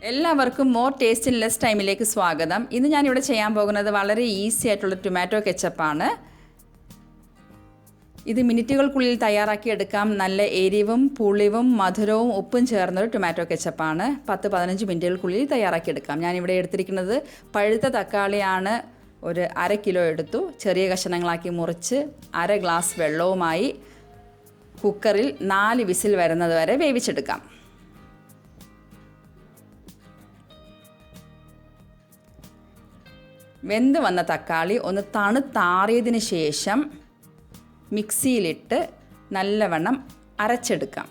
എല്ലാവർക്കും more taste in less ടൈമിലേക്ക് സ്വാഗതം. ഇന്ന് ഞാനിവിടെ ചെയ്യാൻ പോകുന്നത് വളരെ ഈസി ആയിട്ടുള്ള ടൊമാറ്റോ കെച്ചപ്പാണ്. ഇത് മിനിറ്റുകൾക്കുള്ളിൽ തയ്യാറാക്കി എടുക്കാം. നല്ല എരിവും പുളിവും മധുരവും ഉപ്പും ചേർന്നൊരു ടൊമാറ്റോ കെച്ചപ്പാണ്. 10-15 മിനിറ്റുകൾക്കുള്ളിൽ തയ്യാറാക്കി എടുക്കാം. ഞാനിവിടെ എടുത്തിരിക്കുന്നത് പഴുത്ത തക്കാളിയാണ്. ഒരു 1/2 കിലോ എടുത്തു. ചെറിയ കഷണങ്ങളാക്കി മുറിച്ച് 1/2 ഗ്ലാസ് വെള്ളവുമായി കുക്കറിൽ 4 വിസിൽ വരുന്നത് വരെ വേവിച്ചെടുക്കാം. വെന്ത് വന്ന തക്കാളി ഒന്ന് തണുത്താറിയതിന് ശേഷം മിക്സിയിലിട്ട് നല്ലവണ്ണം അരച്ചെടുക്കാം.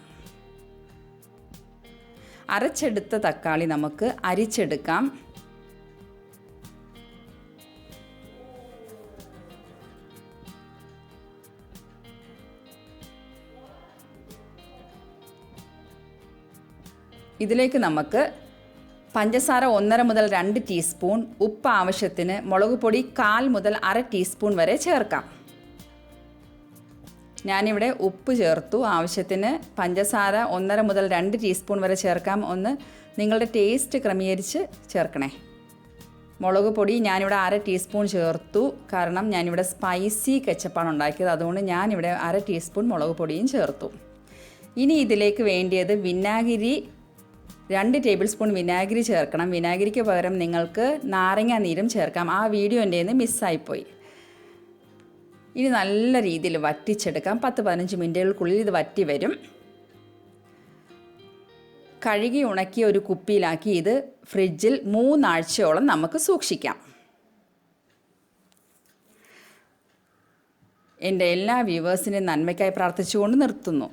അരച്ചെടുത്ത തക്കാളി നമുക്ക് അരിച്ചെടുക്കാം. ഇതിലേക്ക് നമുക്ക് പഞ്ചസാര 1.5 മുതൽ 2 ടീസ്പൂൺ, ഉപ്പ് ആവശ്യത്തിന്, മുളക് പൊടി 1/4 മുതൽ 1/2 ടീസ്പൂൺ വരെ ചേർക്കാം. ഞാനിവിടെ ഉപ്പ് ചേർത്തു. ആവശ്യത്തിന് പഞ്ചസാര 1.5 മുതൽ 2 ടീസ്പൂൺ വരെ ചേർക്കാം. ഒന്ന് നിങ്ങളുടെ ടേസ്റ്റ് ക്രമീകരിച്ച് ചേർക്കണേ. മുളക് പൊടി ഞാനിവിടെ 1/2 ടീസ്പൂൺ ചേർത്തു. കാരണം ഞാനിവിടെ സ്പൈസി കെച്ചപ്പാണ് ഉണ്ടാക്കിയത്. അതുകൊണ്ട് ഞാനിവിടെ 1/2 ടീസ്പൂൺ മുളക് പൊടിയും ചേർത്തു. ഇനി ഇതിലേക്ക് വേണ്ടിയത് വിനാഗിരി 2 ടേബിൾ സ്പൂൺ വിനാഗിരി ചേർക്കണം. വിനാഗിരിക്ക് പകരം നിങ്ങൾക്ക് നാരങ്ങ നീരും ചേർക്കാം. ആ വീഡിയോ എൻ്റെ നിന്ന് മിസ്സായിപ്പോയി. ഇനി നല്ല രീതിയിൽ വറ്റിച്ചെടുക്കാം. 10-15 മിനിറ്റുകൾക്കുള്ളിൽ ഇത് വറ്റി വരും. കഴുകി ഉണക്കി ഒരു കുപ്പിയിലാക്കി ഇത് ഫ്രിഡ്ജിൽ 3 ആഴ്ചയോളം നമുക്ക് സൂക്ഷിക്കാം. എൻ്റെ എല്ലാ വ്യൂവേഴ്സിനെയും നന്മയ്ക്കായി പ്രാർത്ഥിച്ചുകൊണ്ട് നിർത്തുന്നു.